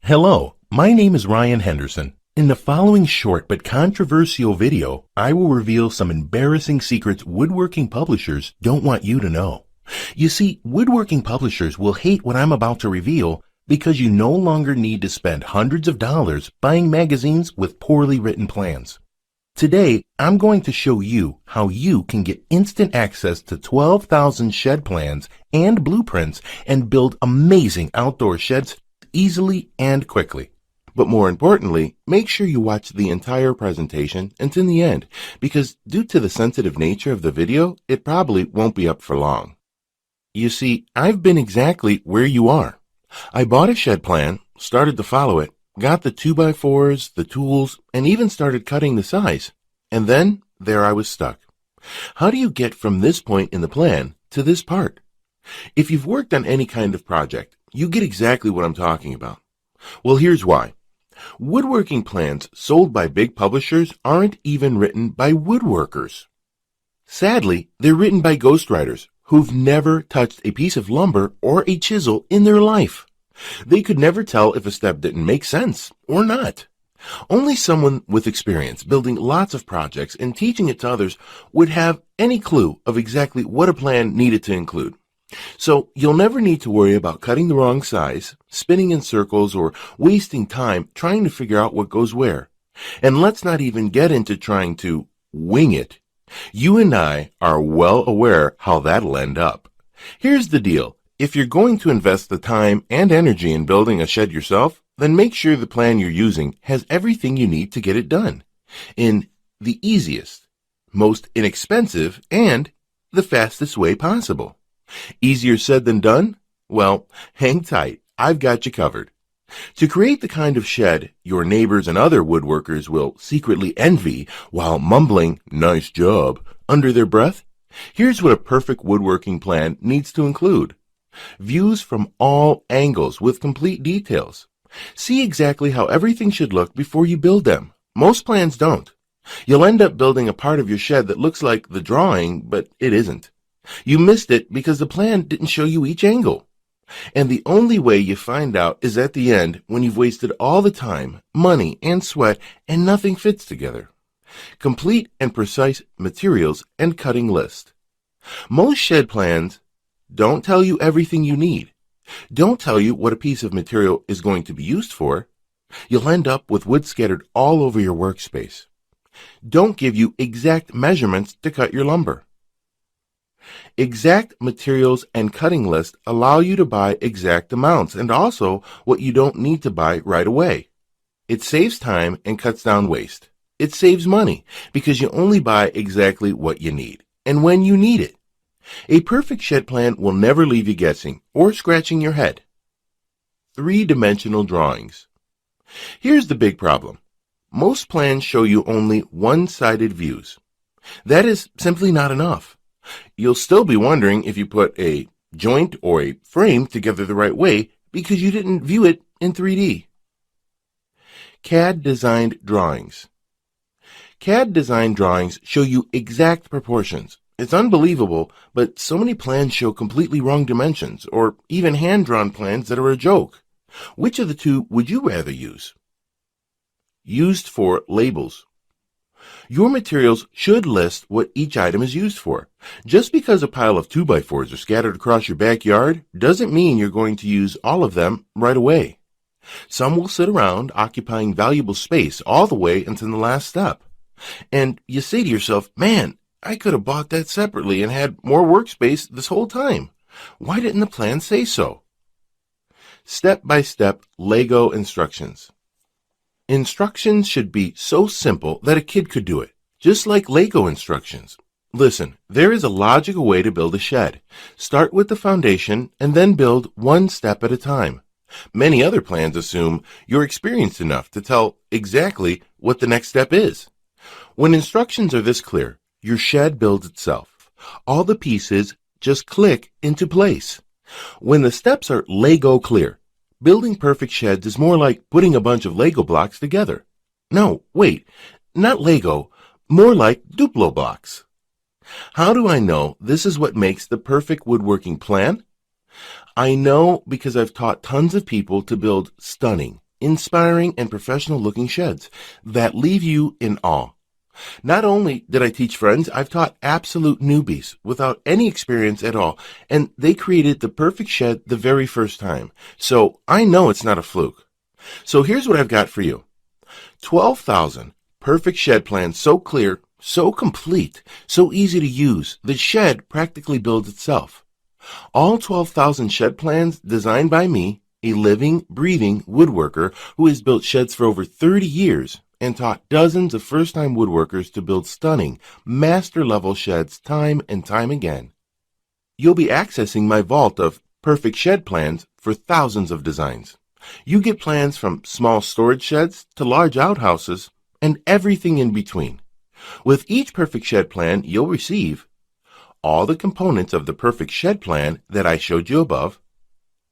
Hello, my name is Ryan Henderson. In the following short but controversial video, I will reveal some embarrassing secrets woodworking publishers don't want you to know. You see, woodworking publishers will hate what I'm about to reveal because you no longer need to spend hundreds of dollars buying magazines with poorly written plans. Today, I'm going to show you how you can get instant access to 12,000 shed plans and blueprints and build amazing outdoor sheds easily and quickly. But more importantly, make sure you watch the entire presentation until the end, because due to the sensitive nature of the video, it probably won't be up for long. You see, I've been exactly where you are. I bought a shed plan, started to follow it, got the 2x4s, the tools, and even started cutting the size. And then, there I was stuck. How do you get from this point in the plan to this part? If you've worked on any kind of project, you get exactly what I'm talking about. Well, here's why. Woodworking plans sold by big publishers aren't even written by woodworkers. Sadly, they're written by ghostwriters who've never touched a piece of lumber or a chisel in their life. They could never tell if a step didn't make sense or not. Only someone with experience building lots of projects and teaching it to others would have any clue of exactly what a plan needed to include. So you'll never need to worry about cutting the wrong size, spinning in circles, or wasting time trying to figure out what goes where. And let's not even get into trying to wing it. You and I are well aware how that'll end up. Here's the deal. If you're going to invest the time and energy in building a shed yourself, then make sure the plan you're using has everything you need to get it done in the easiest, most inexpensive, and the fastest way possible. Easier said than done? Well, hang tight. I've got you covered. To create the kind of shed your neighbors and other woodworkers will secretly envy while mumbling, "Nice job," under their breath, here's what a perfect woodworking plan needs to include. Views from all angles with complete details. See exactly how everything should look before you build them. Most plans don't. You'll end up building a part of your shed that looks like the drawing, but it isn't. You missed it because the plan didn't show you each angle. And the only way you find out is at the end, when you've wasted all the time, money, and sweat, and nothing fits together. Complete and precise materials and cutting list. Most shed plans don't tell you everything you need. Don't tell you what a piece of material is going to be used for. You'll end up with wood scattered all over your workspace. Don't give you exact measurements to cut your lumber. Exact materials and cutting lists allow you to buy exact amounts and also what you don't need to buy right away. It saves time and cuts down waste. It saves money because you only buy exactly what you need and when you need it. A perfect shed plan will never leave you guessing or scratching your head. 3-dimensional drawings. Here's the big problem. Most plans show you only one-sided views. That is simply not enough. You'll still be wondering if you put a joint or a frame together the right way because you didn't view it in 3D. CAD-designed drawings. CAD-designed drawings show you exact proportions. It's unbelievable, but so many plans show completely wrong dimensions, or even hand-drawn plans that are a joke. Which of the two would you rather use? Used for labels. Your materials should list what each item is used for. Just because a pile of 2x4s are scattered across your backyard doesn't mean you're going to use all of them right away. Some will sit around occupying valuable space all the way until the last step. And you say to yourself, man, I could have bought that separately and had more workspace this whole time. Why didn't the plan say so? Step-by-step Lego instructions. Instructions should be so simple that a kid could do it, just like Lego instructions. Listen, there is a logical way to build a shed. Start with the foundation and then build one step at a time. Many other plans assume you're experienced enough to tell exactly what the next step is. When instructions are this clear, your shed builds itself. All the pieces just click into place. When the steps are Lego clear, building perfect sheds is more like putting a bunch of Lego blocks together. No, wait, not Lego, more like Duplo blocks. How do I know this is what makes the perfect woodworking plan? I know because I've taught tons of people to build stunning, inspiring, and professional-looking sheds that leave you in awe. Not only did I teach friends, I've taught absolute newbies without any experience at all, and they created the perfect shed the very first time. So I know it's not a fluke. So here's what I've got for you. 12,000 perfect shed plans, so clear, so complete, so easy to use, the shed practically builds itself. All 12,000 shed plans designed by me, a living, breathing woodworker who has built sheds for over 30 years and taught dozens of first-time woodworkers to build stunning, master-level sheds time and time again. You'll be accessing my vault of perfect shed plans for thousands of designs. You get plans from small storage sheds to large outhouses and everything in between. With each perfect shed plan, you'll receive all the components of the perfect shed plan that I showed you above,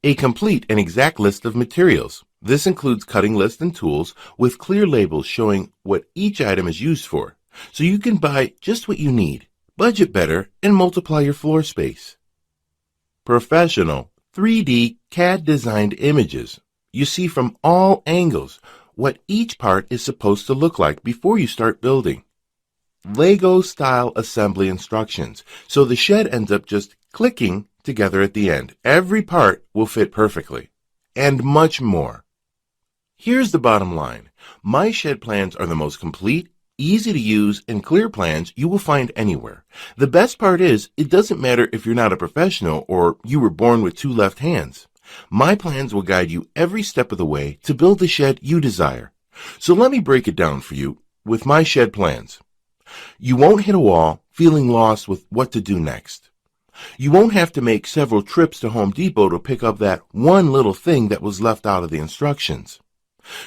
a complete and exact list of materials. This includes cutting lists and tools with clear labels showing what each item is used for, so you can buy just what you need, budget better, and multiply your floor space. Professional 3D CAD designed images. You see from all angles what each part is supposed to look like before you start building. Lego style assembly instructions, so the shed ends up just clicking together at the end. Every part will fit perfectly, and much more. Here's the bottom line. My shed plans are the most complete, easy to use, and clear plans you will find anywhere. The best part is, it doesn't matter if you're not a professional or you were born with two left hands. My plans will guide you every step of the way to build the shed you desire. So let me break it down for you with my shed plans. You won't hit a wall feeling lost with what to do next. You won't have to make several trips to Home Depot to pick up that one little thing that was left out of the instructions.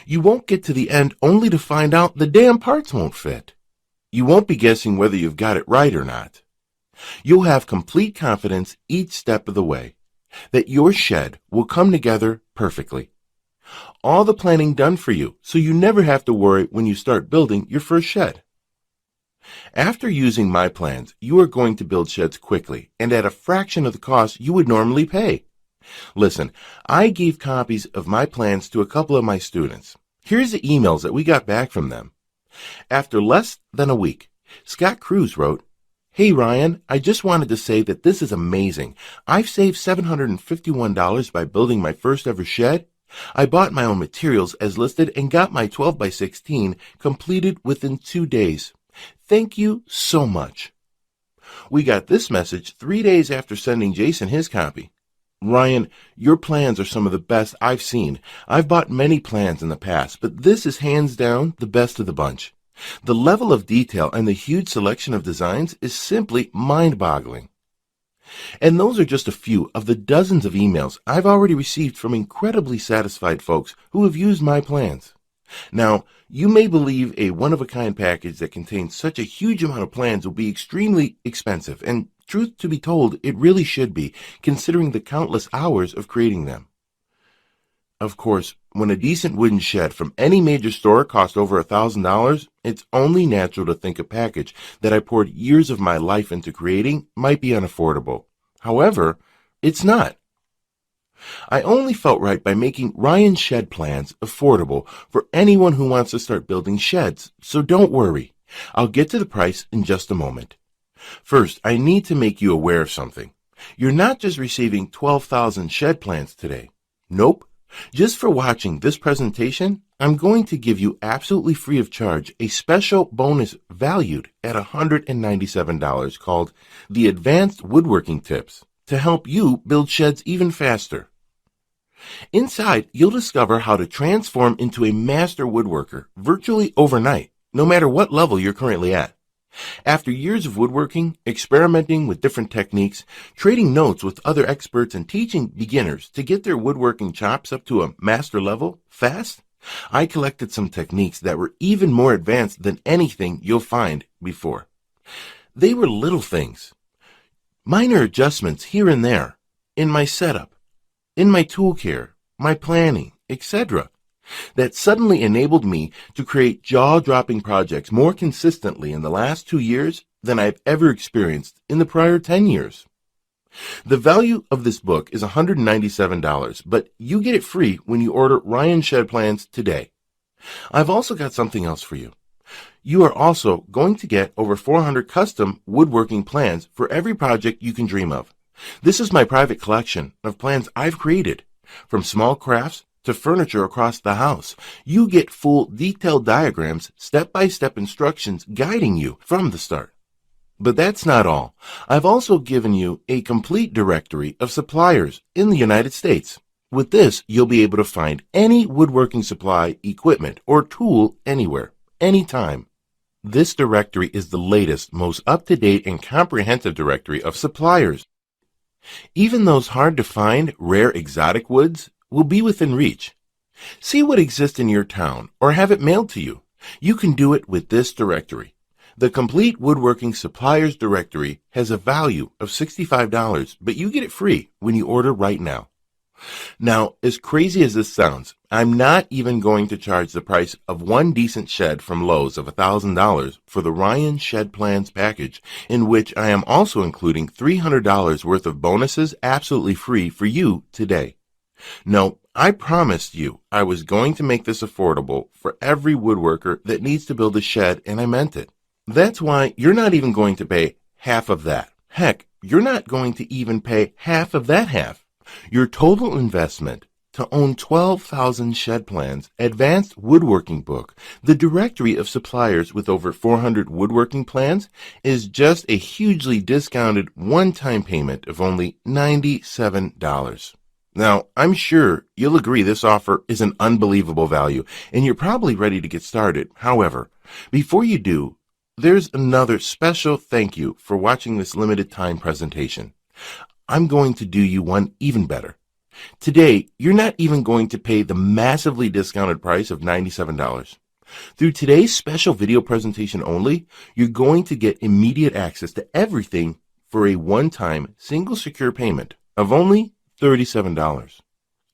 You won't get to the end only to find out the damn parts won't fit. You won't be guessing whether you've got it right or not. You'll have complete confidence each step of the way that your shed will come together perfectly. All the planning done for you, so you never have to worry when you start building your first shed. After using my plans, you are going to build sheds quickly and at a fraction of the cost you would normally pay. Listen, I gave copies of my plans to a couple of my students. Here's the emails that we got back from them. After less than a week, Scott Cruz wrote, "Hey Ryan, I just wanted to say that this is amazing. I've saved $751 by building my first ever shed. I bought my own materials as listed and got my 12 by 16 completed within 2 days. Thank you so much." We got this message 3 days after sending Jason his copy. "Ryan, your plans are some of the best I've seen. I've bought many plans in the past, but this is hands down the best of the bunch. The level of detail and the huge selection of designs is simply mind-boggling." And those are just a few of the dozens of emails I've already received from incredibly satisfied folks who have used my plans. Now, you may believe a one-of-a-kind package that contains such a huge amount of plans will be extremely expensive, and truth to be told, it really should be, considering the countless hours of creating them. Of course, when a decent wooden shed from any major store costs over $1,000, it's only natural to think a package that I poured years of my life into creating might be unaffordable. However, it's not. I only felt right by making Ryan's shed plans affordable for anyone who wants to start building sheds, so don't worry. I'll get to the price in just a moment. First, I need to make you aware of something. You're not just receiving 12,000 shed plans today. Nope. Just for watching this presentation, I'm going to give you absolutely free of charge a special bonus valued at $197 called the Advanced Woodworking Tips to help you build sheds even faster. Inside, you'll discover how to transform into a master woodworker virtually overnight, no matter what level you're currently at. After years of woodworking, experimenting with different techniques, trading notes with other experts, and teaching beginners to get their woodworking chops up to a master level fast, I collected some techniques that were even more advanced than anything you'll find before. They were little things, minor adjustments here and there, in my setup, in my tool care, my planning, etc., that suddenly enabled me to create jaw-dropping projects more consistently in the last 2 years than I've ever experienced in the prior 10 years. The value of this book is $197, but you get it free when you order Ryan Shed Plans today. I've also got something else for you. You are also going to get over 400 custom woodworking plans for every project you can dream of. This is my private collection of plans I've created. From small crafts to furniture across the house, you get full detailed diagrams, step-by-step instructions guiding you from the start. But that's not all. I've also given you a complete directory of suppliers in the United States. With this, you'll be able to find any woodworking supply, equipment, or tool anywhere, anytime. This directory is the latest, most up-to-date, and comprehensive directory of suppliers. Even those hard-to-find, rare exotic woods will be within reach. See what exists in your town or have it mailed to you. You can do it with this directory. The Complete Woodworking Suppliers Directory has a value of $65, but you get it free when you order right now. Now, as crazy as this sounds, I'm not even going to charge the price of one decent shed from Lowe's of $1,000 for the Ryan Shed Plans package, in which I am also including $300 worth of bonuses absolutely free for you today. No, I promised you I was going to make this affordable for every woodworker that needs to build a shed, and I meant it. That's why you're not even going to pay half of that. Heck, you're not going to even pay half of that half. Your total investment to own 12,000 shed plans, advanced woodworking book, the directory of suppliers with over 400 woodworking plans, is just a hugely discounted one-time payment of only $97. Now, I'm sure you'll agree this offer is an unbelievable value, and you're probably ready to get started. However, before you do, there's another special thank you for watching this limited time presentation. I'm going to do you one even better. Today, you're not even going to pay the massively discounted price of $97. Through today's special video presentation only, you're going to get immediate access to everything for a one-time single secure payment of only $37.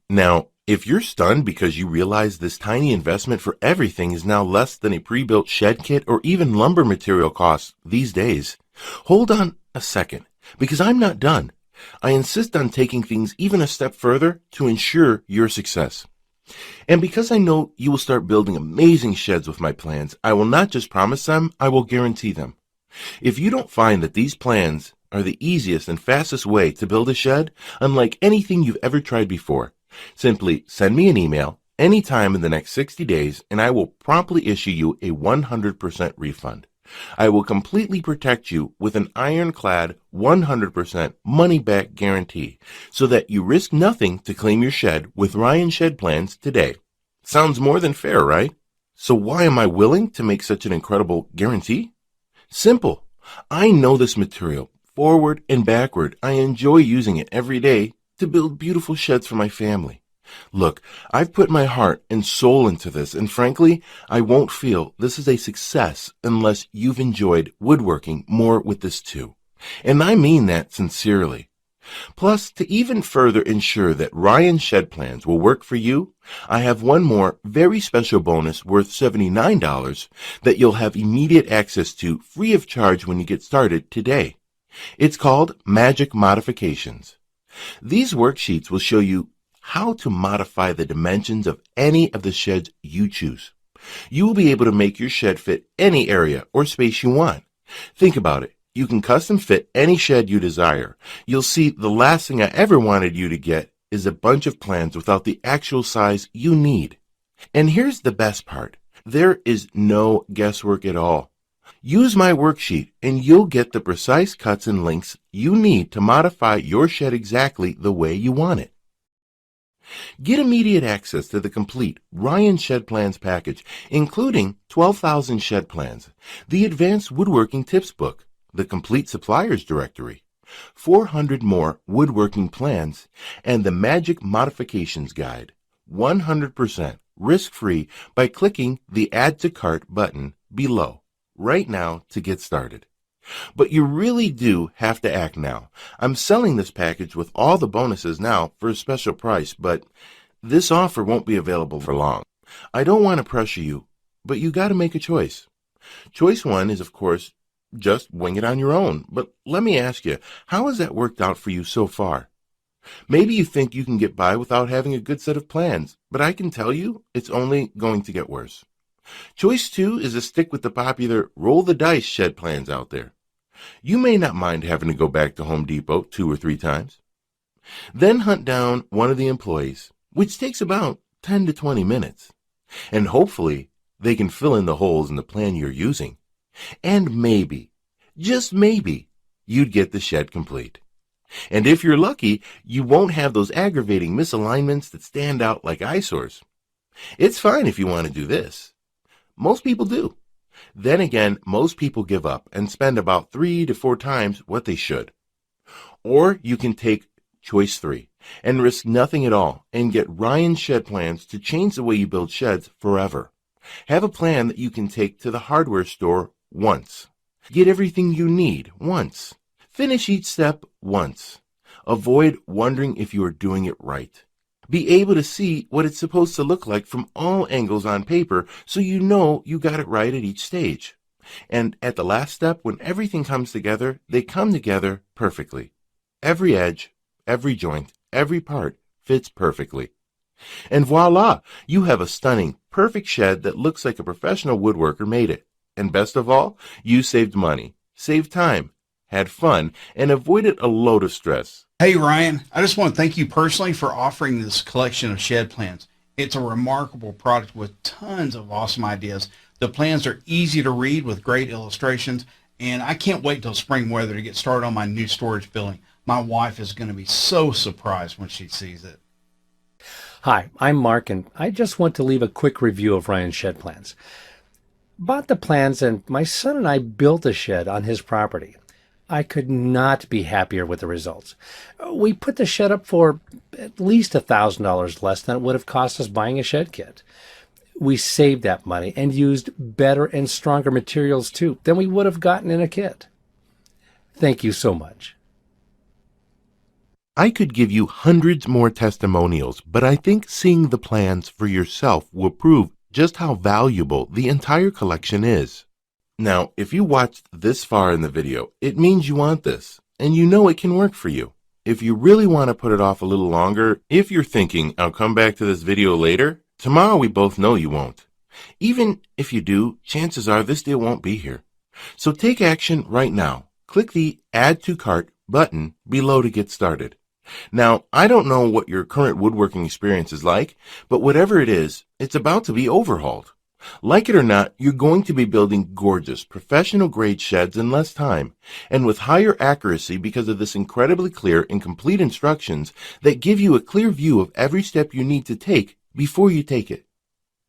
Now, if you're stunned because you realize this tiny investment for everything is now less than a pre-built shed kit or even lumber material costs these days, hold on a second, because I'm not done. I insist on taking things even a step further to ensure your success. And because I know you will start building amazing sheds with my plans, I will not just promise them, I will guarantee them. If you don't find that these plans are the easiest and fastest way to build a shed, unlike anything you've ever tried before, simply send me an email anytime in the next 60 days and I will promptly issue you a 100% refund. I will completely protect you with an ironclad 100% money-back guarantee so that you risk nothing to claim your shed with Ryan Shed Plans today. Sounds more than fair, right? So why am I willing to make such an incredible guarantee? Simple. I know this material forward and backward. I enjoy using it every day to build beautiful sheds for my family. Look, I've put my heart and soul into this, and frankly, I won't feel this is a success unless you've enjoyed woodworking more with this too. And I mean that sincerely. Plus, to even further ensure that Ryan Shed Plans will work for you, I have one more very special bonus worth $79 that you'll have immediate access to free of charge when you get started today. It's called Magic Modifications. These worksheets will show you how to modify the dimensions of any of the sheds you choose. You will be able to make your shed fit any area or space you want. Think about it. You can custom fit any shed you desire. You'll see the last thing I ever wanted you to get is a bunch of plans without the actual size you need. And here's the best part. There is no guesswork at all. Use my worksheet and you'll get the precise cuts and lengths you need to modify your shed exactly the way you want it. Get immediate access to the complete Ryan Shed Plans package, including 12,000 shed plans, the Advanced Woodworking Tips book, the Complete Suppliers Directory, 400 more woodworking plans, and the Magic Modifications Guide, 100% risk-free by clicking the Add to Cart button below right now to get started. But you really do have to act now. I'm selling this package with all the bonuses now for a special price, but this offer won't be available for long. I don't want to pressure you, but you got to make a choice. Choice one is, of course, just wing it on your own. But let me ask you, how has that worked out for you so far? Maybe you think you can get by without having a good set of plans, but I can tell you it's only going to get worse. Choice 2 is to stick with the popular roll the dice shed plans out there. You may not mind having to go back to Home Depot 2 or 3 times. Then hunt down one of the employees, which takes about 10 to 20 minutes. And hopefully they can fill in the holes in the plan you're using. And maybe, just maybe, you'd get the shed complete. And if you're lucky, you won't have those aggravating misalignments that stand out like eyesores. It's fine if you want to do this. Most people do. Then again, most people give up and spend about 3 to 4 times what they should. Or you can take choice 3 and risk nothing at all and get Ryan's Shed Plans to change the way you build sheds forever. Have a plan that you can take to the hardware store once. Get everything you need once. Finish each step once. Avoid wondering if you are doing it right. Be able to see what it's supposed to look like from all angles on paper so you know you got it right at each stage. And at the last step, when everything comes together, they come together perfectly. Every edge, every joint, every part fits perfectly. And voila, you have a stunning, perfect shed that looks like a professional woodworker made it. And best of all, you saved money, saved time, had fun, and avoided a load of stress. Hey Ryan, I just want to thank you personally for offering this collection of shed plans. It's a remarkable product with tons of awesome ideas. The plans are easy to read with great illustrations, and I can't wait till spring weather to get started on my new storage building. My wife is going to be so surprised when she sees it. Hi, I'm Mark, and I just want to leave a quick review of Ryan's Shed Plans. Bought the plans, and my son and I built a shed on his property. I could not be happier with the results. We put the shed up for at least $1,000 less than it would have cost us buying a shed kit. We saved that money and used better and stronger materials too than we would have gotten in a kit. Thank you so much. I could give you hundreds more testimonials, but I think seeing the plans for yourself will prove just how valuable the entire collection is. Now, if you watched this far in the video, it means you want this, and you know it can work for you. If you really want to put it off a little longer, if you're thinking, I'll come back to this video later, tomorrow we both know you won't. Even if you do, chances are this deal won't be here. So take action right now. Click the Add to Cart button below to get started. Now, I don't know what your current woodworking experience is like, but whatever it is, it's about to be overhauled. Like it or not, you're going to be building gorgeous, professional-grade sheds in less time, and with higher accuracy because of this incredibly clear and complete instructions that give you a clear view of every step you need to take before you take it.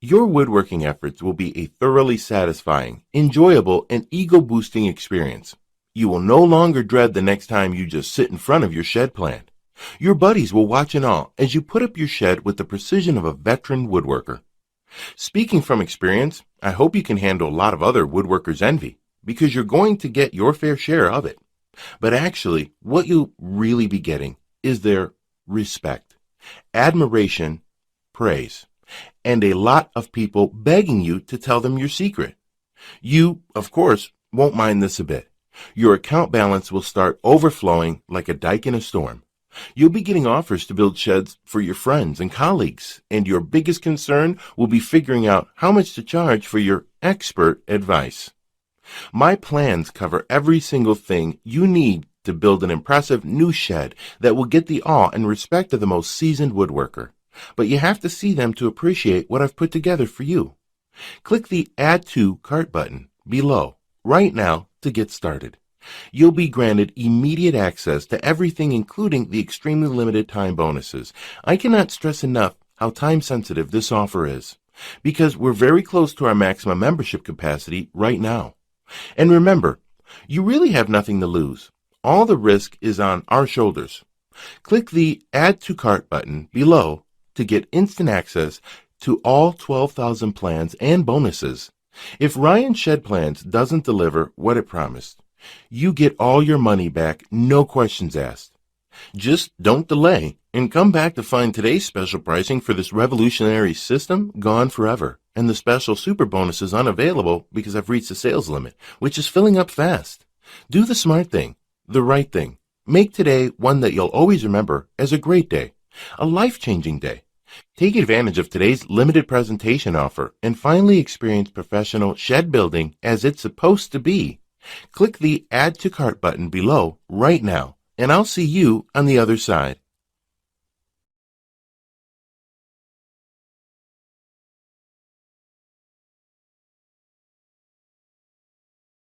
Your woodworking efforts will be a thoroughly satisfying, enjoyable, and ego-boosting experience. You will no longer dread the next time you just sit in front of your shed plan. Your buddies will watch in awe as you put up your shed with the precision of a veteran woodworker. Speaking from experience, I hope you can handle a lot of other woodworkers' envy, because you're going to get your fair share of it. But actually, what you'll really be getting is their respect, admiration, praise, and a lot of people begging you to tell them your secret. You, of course, won't mind this a bit. Your account balance will start overflowing like a dike in a storm. You'll be getting offers to build sheds for your friends and colleagues, and your biggest concern will be figuring out how much to charge for your expert advice. My plans cover every single thing you need to build an impressive new shed that will get the awe and respect of the most seasoned woodworker. But you have to see them to appreciate what I've put together for you. Click the Add to Cart button below right now to get started. You'll be granted immediate access to everything, including the extremely limited time bonuses. I cannot stress enough how time-sensitive this offer is, because we're very close to our maximum membership capacity right now. And remember, you really have nothing to lose. All the risk is on our shoulders. Click the Add to Cart button below to get instant access to all 12,000 plans and bonuses. If Ryan's Shed Plans doesn't deliver what it promised, you get all your money back, no questions asked. Just don't delay and come back to find today's special pricing for this revolutionary system gone forever. and the special super bonus is unavailable because I've reached the sales limit, which is filling up fast. Do the smart thing, the right thing. Make today one that you'll always remember as a great day, a life-changing day. Take advantage of today's limited presentation offer and finally experience professional shed building as it's supposed to be. Click the Add to Cart button below right now, and I'll see you on the other side.